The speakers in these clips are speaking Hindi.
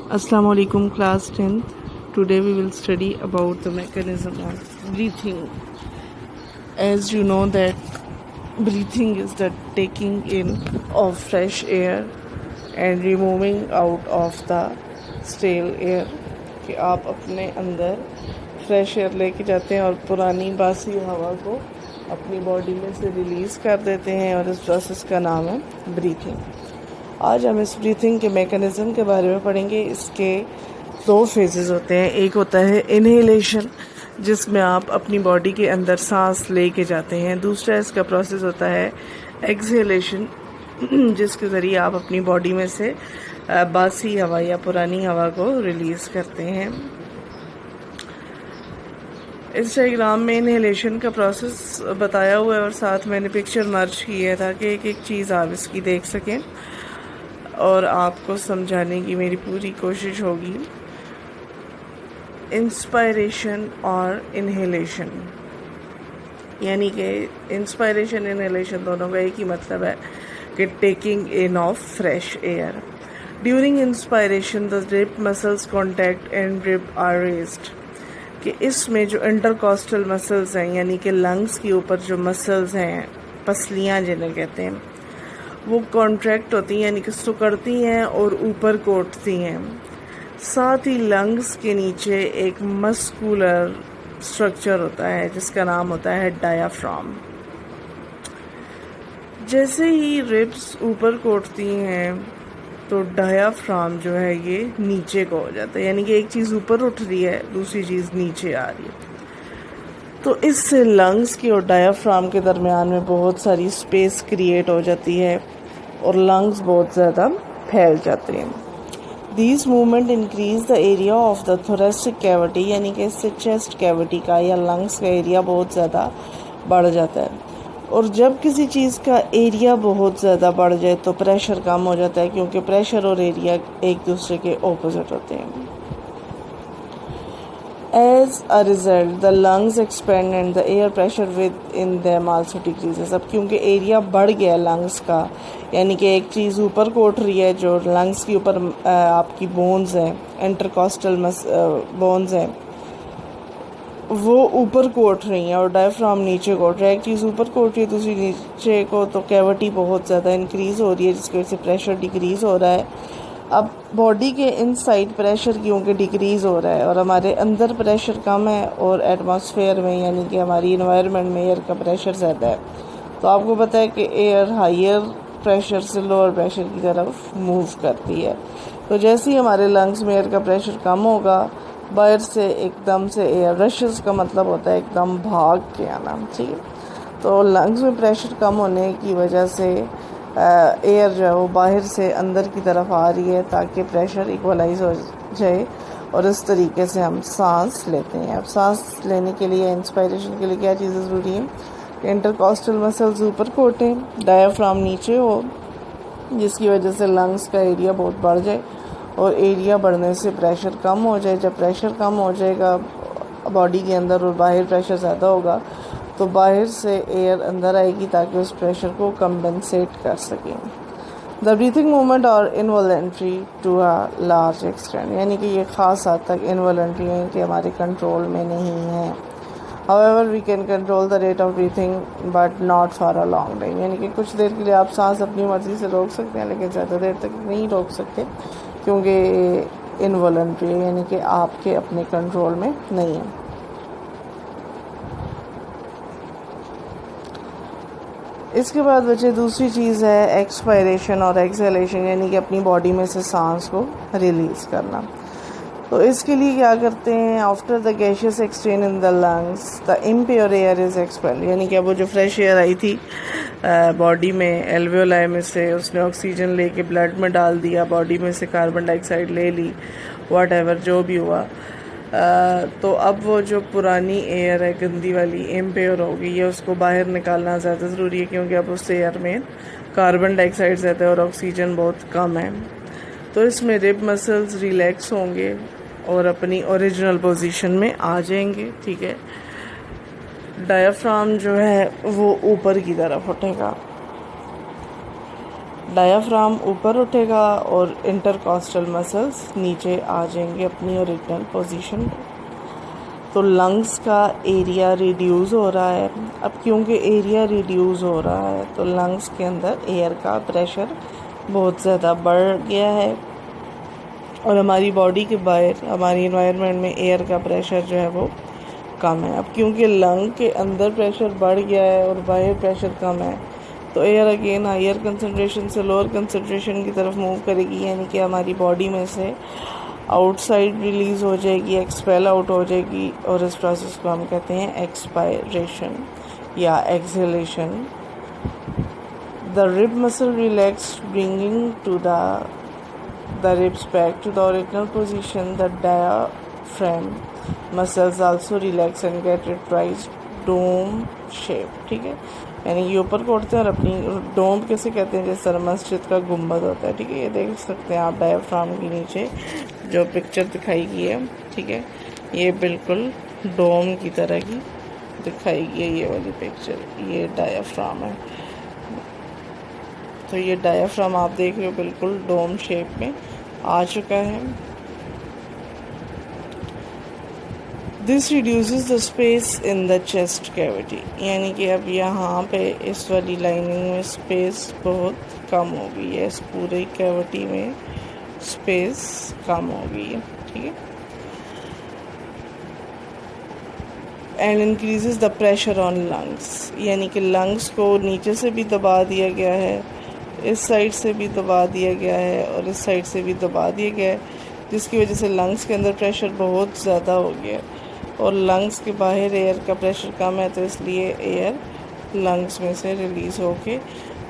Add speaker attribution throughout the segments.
Speaker 1: Assalamu alaikum class 10th. Today we will study about the mechanism of breathing. As you know that breathing is the taking in of fresh air and removing out of the stale air. कि आप अपने अंदर फ्रेश एयर लेके जाते हैं और पुरानी बासी हवा को अपनी बॉडी में से रिलीज़ कर देते हैं और इस प्रोसेस का नाम है ब्रीथिंग। आज हम इस ब्रीथिंग के मैकेनिज़्म के बारे में पढ़ेंगे। इसके दो फेजेस होते हैं। एक होता है इनहेलेशन, जिसमें आप अपनी बॉडी के अंदर सांस लेके जाते हैं। दूसरा इसका प्रोसेस होता है एक्सहेलेशन, जिसके ज़रिए आप अपनी बॉडी में से बासी हवा या पुरानी हवा को रिलीज़ करते हैं। इस डायग्राम में इनहेलेशन का प्रोसेस बताया हुआ है और साथ मैंने पिक्चर मर्ज की है ताकि एक एक चीज़ आप इसकी देख सकें और आपको समझाने की मेरी पूरी कोशिश होगी। इंस्पायरेशन और इनहेलेशन, यानी कि इंस्पायरेशन इनहेलेशन दोनों का एक ही मतलब है कि taking in of fresh air. During inspiration the rib muscles contract and rib are raised, कि इसमें जो इंटरकॉस्टल मसल्स हैं यानी कि लंग्स के ऊपर जो मसल्स हैं, पसलियाँ जिन्हें कहते हैं, वो कॉन्ट्रैक्ट होती हैं यानी कि सिकुड़ती हैं और ऊपर को उठती हैं। साथ ही लंग्स के नीचे एक मस्कुलर स्ट्रक्चर होता है जिसका नाम होता है डायाफ्राम। जैसे ही रिब्स ऊपर को उठती हैं तो डायाफ्राम जो है ये नीचे को हो जाता है, यानी कि एक चीज़ ऊपर उठ रही है, दूसरी चीज़ नीचे आ रही है। तो इससे लंग्स की और डायाफ्राम के दरमियान में बहुत सारी स्पेस क्रिएट हो जाती है और लंग्स बहुत ज़्यादा फैल जाते हैं। These movement increase the area of the thoracic cavity, यानी कि इससे चेस्ट कैविटी का या लंग्स का एरिया बहुत ज़्यादा बढ़ जाता है। और जब किसी चीज़ का एरिया बहुत ज़्यादा बढ़ जाए तो प्रेशर कम हो जाता है, क्योंकि प्रेशर और एरिया एक दूसरे के ऑपोजिट होते हैं। As a result, the lungs expand and the air pressure within them also decreases। अब क्योंकि एरिया बढ़ गया लंग्स का, यानी कि एक चीज़ ऊपर को उठ रही है, जो लंग्स के ऊपर आपकी बोन्स हैं, इंटरकॉस्टल बोन्स हैं, वो ऊपर को उठ रही हैं और डायफ्राम नीचे को उठ रहा है। एक चीज़ ऊपर को उठ रही है, दूसरी नीचे को, तो कैविटी बहुत ज़्यादा इंक्रीज़ हो रही है जिसकी वजह से प्रेशर डिक्रीज़ हो रहा है। अब बॉडी के इनसाइड प्रेशर क्योंकि डिक्रीज़ हो रहा है और हमारे अंदर प्रेशर कम है और एटमॉस्फेयर में यानी कि हमारी इन्वायरमेंट में एयर का प्रेशर ज़्यादा है, तो आपको पता है कि एयर हायर प्रेशर से लोअर प्रेशर की तरफ मूव करती है। तो जैसे ही हमारे लंग्स में एयर का प्रेशर कम होगा, बाहर से एकदम से एयर रशेस का मतलब होता है एकदम भाग के आना, ठीक है। तो लंग्स में प्रेशर कम होने की वजह से एयर जो है वो बाहर से अंदर की तरफ आ रही है ताकि प्रेशर इक्वलाइज हो जाए और इस तरीके से हम सांस लेते हैं। अब सांस लेने के लिए, इंस्पायरेशन के लिए क्या चीज़ें ज़रूरी हैं? इंटरकॉस्टल मसल्स ऊपर को उठें, डायाफ्राम नीचे हो, जिसकी वजह से लंग्स का एरिया बहुत बढ़ जाए और एरिया बढ़ने से प्रेशर कम हो जाए। जब प्रेशर कम हो जाएगा बॉडी के अंदर और बाहर प्रेशर ज़्यादा होगा तो बाहर से एयर अंदर आएगी ताकि उस प्रेशर को कंपेंसेट कर सकें। द ब्रीथिंग मूवमेंट और involuntary to a large extent, यानी कि ये ख़ास हद तक इनवॉलेंट्री है कि हमारे कंट्रोल में नहीं है। However, we can control the rate of breathing but not for a long time, यानी कि कुछ देर के लिए आप सांस अपनी मर्ज़ी से रोक सकते हैं लेकिन ज़्यादा देर तक नहीं रोक सकते क्योंकि इनवॉलेंट्री है, यानी कि आपके अपने कंट्रोल में नहीं है। इसके बाद बचे दूसरी चीज़ है एक्सपायरेशन और एक्सहेलेशन, यानी कि अपनी बॉडी में से सांस को रिलीज़ करना। तो इसके लिए क्या करते हैं? After the gaseous exchange in the lungs the impure air is expelled, यानी कि अब वो जो फ्रेश एयर आई थी बॉडी में एल्वेओलाई में से, उसने ऑक्सीजन लेके ब्लड में डाल दिया, बॉडी में से कार्बन डाइऑक्साइड ले ली, व्हाट एवर जो भी हुआ, तो अब वो जो पुरानी एयर है गंदी वाली, इम्प्योर हो गई है, उसको बाहर निकालना ज़्यादा ज़रूरी है क्योंकि अब उस एयर में कार्बन डाइऑक्साइड ज़्यादा है और ऑक्सीजन बहुत कम है। तो इसमें रिब मसल्स रिलैक्स होंगे और अपनी ओरिजिनल पोजीशन में आ जाएंगे, ठीक है। डायाफ्राम जो है वो ऊपर की तरफ उठेगा डायाफ्राम ऊपर उठेगा और इंटरकॉस्टल मसल्स नीचे आ जाएंगे अपनी ओरिजिनल पोजीशन पे। तो लंग्स का एरिया रिड्यूस हो रहा है। अब क्योंकि एरिया रिड्यूस हो रहा है तो लंग्स के अंदर एयर का प्रेशर बहुत ज़्यादा बढ़ गया है और हमारी बॉडी के बाहर हमारी इन्वायरमेंट में एयर का प्रेशर जो है वो कम है। अब क्योंकि लंग के अंदर प्रेशर बढ़ गया है और बाहर प्रेशर कम है तो एयर अगेन हायर कंसंट्रेशन से लोअर कंसंट्रेशन की तरफ मूव करेगी, यानी कि हमारी बॉडी में से आउटसाइड रिलीज़ हो जाएगी, एक्सपेल आउट हो जाएगी और इस प्रोसेस को हम कहते हैं एक्सपायरेशन या exhalation. The rib muscle relax bringing to the ribs back to the original position. The diaphragm muscles also relax and get reprised dome shape। ठीक है, यानी ये ऊपर को उठते हैं और अपनी डोम कैसे कहते हैं, जैसे मस्जिद का गुम्बद होता है। ठीक है, ये देख सकते हैं आप डायाफ्राम के नीचे जो पिक्चर दिखाई गई है। ठीक है, ये बिल्कुल डोम की तरह की दिखाई गई है ये वाली पिक्चर, ये डायाफ्राम है। तो ये डायाफ्राम आप देख रहे हो बिल्कुल डोम शेप में आ चुका है। This reduces the space in the chest cavity, यानी कि अब यहाँ पे इस वाली लाइनिंग में स्पेस बहुत कम हो गई है, इस पूरे कैविटी में स्पेस कम हो गई है। ठीक है, and increases the pressure on lungs, यानी कि लंग्स को नीचे से भी दबा दिया गया है, इस साइड से भी दबा दिया गया है और इस साइड से भी दबा दिया गया है, जिसकी वजह से लंग्स के अंदर प्रेशर बहुत ज़्यादा हो गया और लंग्स के बाहर एयर का प्रेशर कम है, तो इसलिए एयर लंग्स में से रिलीज़ होके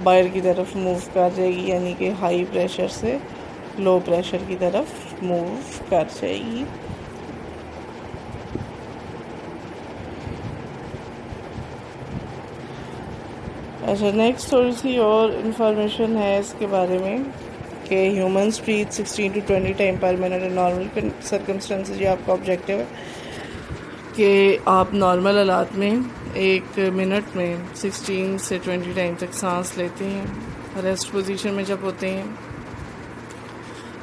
Speaker 1: बाहर की तरफ मूव कर जाएगी, यानी कि हाई प्रेशर से लो प्रेशर की तरफ मूव कर जाएगी। अच्छा, नेक्स्ट थोड़ी सी और इन्फॉर्मेशन है इसके बारे में कि humans breathe 16 to 20 time per minute in normal circumstances. ये आपका ऑब्जेक्टिव है कि आप नॉर्मल हालात में एक मिनट में 16 से 20 टाइम तक सांस लेते हैं, रेस्ट पोजीशन में जब होते हैं।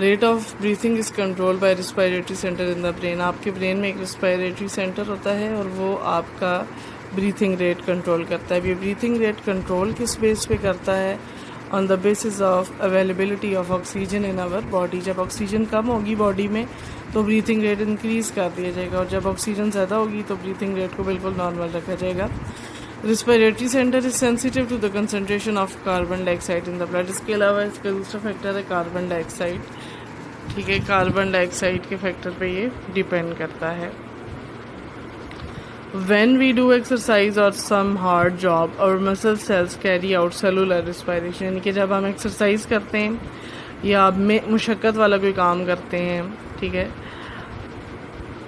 Speaker 1: Rate of breathing is control by respiratory centre in the brain. आपके ब्रेन में एक रिस्पायरेटरी सेंटर होता है और वो आपका ब्रीथिंग रेट कंट्रोल करता है। ये ब्रीथिंग रेट कंट्रोल किस बेस पे करता है? On the basis of availability of oxygen in our body. जब ऑक्सीजन कम होगी बॉडी में तो ब्रीथिंग रेट इंक्रीज़ कर दिया जाएगा और जब ऑक्सीजन ज़्यादा होगी तो ब्रीथिंग रेट को बिल्कुल नॉर्मल रखा जाएगा। Respiratory centre is sensitive to the concentration of carbon dioxide in the blood. इसके अलावा इसका दूसरा फैक्टर है कार्बन डाइऑक्साइड। ठीक है, कार्बन डाइऑक्साइड के फैक्टर पे ये डिपेंड करता है। When we do exercise or some hard job, our muscle cells carry out cellular respiration। यानी कि जब हम एक्सरसाइज करते हैं या मुशक्क़त वाला कोई काम करते हैं, ठीक है,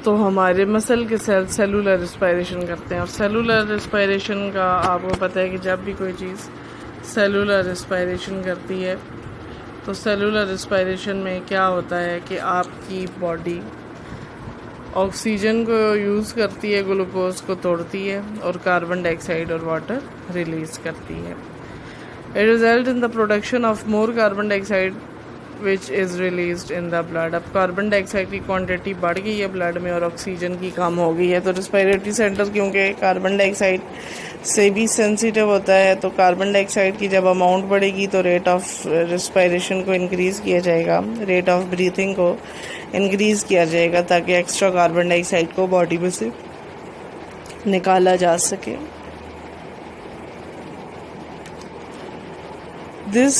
Speaker 1: तो हमारे मसल के सेल सेलुलर रिस्पायरेशन करते हैं। और सेलुलर रिस्पायरेशन का आपको पता है कि जब भी कोई चीज़ सेलुलर रिस्पायरेशन करती है तो सेलुलर रिस्पायरेशन में क्या होता है कि आपकी बॉडी ऑक्सीजन को यूज़ करती है, ग्लूकोज को तोड़ती है और कार्बन डाइऑक्साइड और वाटर रिलीज़ करती है। It result in the production of more carbon dioxide which is released in the blood. अब कार्बन डाइऑक्साइड की क्वांटिटी बढ़ गई है ब्लड में और ऑक्सीजन की कम हो गई है। तो रिस्पायरेटरी सेंटर क्योंकि कार्बन डाइऑक्साइड से भी सेंसिटिव होता है, तो कार्बन डाइऑक्साइड की जब अमाउंट बढ़ेगी तो रेट ऑफ रिस्पायरेशन को इंक्रीज़ किया जाएगा, रेट ऑफ ब्रीथिंग को इंक्रीज़ किया जाएगा ताकि एक्स्ट्रा कार्बन डाइऑक्साइड को बॉडी में से निकाला जा सके। This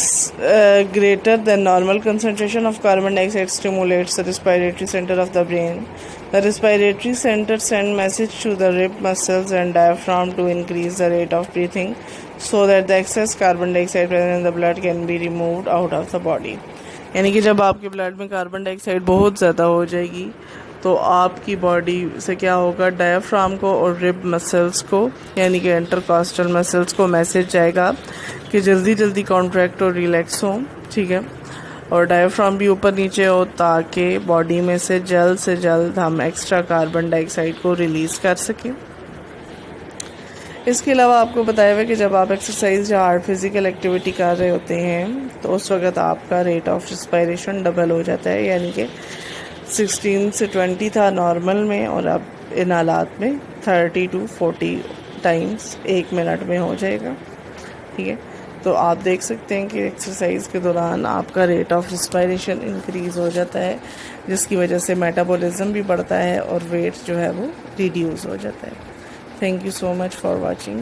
Speaker 1: greater than normal concentration of carbon dioxide stimulates the respiratory center of the brain. The respiratory center send message to the rib muscles and diaphragm to increase the rate of breathing so that the excess carbon dioxide present in the blood can be removed out of the body। यानी कि जब आपके ब्लड में कार्बन डाइऑक्साइड बहुत ज़्यादा हो जाएगी तो आपकी बॉडी से क्या होगा, डायाफ्राम को और रिब मसल्स को यानी कि इंटरकॉस्टल मसल्स को मैसेज जाएगा कि जल्दी जल्दी कॉन्ट्रैक्ट और रिलैक्स हो। ठीक है, और डायाफ्राम भी ऊपर नीचे हो ताकि बॉडी में से जल्द हम एक्स्ट्रा कार्बन डाइऑक्साइड को रिलीज़ कर सकें। इसके अलावा आपको बताया हुआ है कि जब आप एक्सरसाइज या हार्ड फिज़िकल एक्टिविटी कर रहे होते हैं तो उस वक्त आपका रेट ऑफ रिस्पायरेशन डबल हो जाता है, यानी कि 16 से 20 था नॉर्मल में और अब इन हालात में 30 to 40 टाइम्स 1 मिनट में हो जाएगा। ठीक है, तो आप देख सकते हैं कि एक्सरसाइज के दौरान आपका रेट ऑफ रिस्पायरेशन इंक्रीज़ हो जाता है, जिसकी वजह से मेटाबॉलिज्म भी बढ़ता है और वेट जो है वो रिड्यूस हो जाता है। Thank you so much for watching.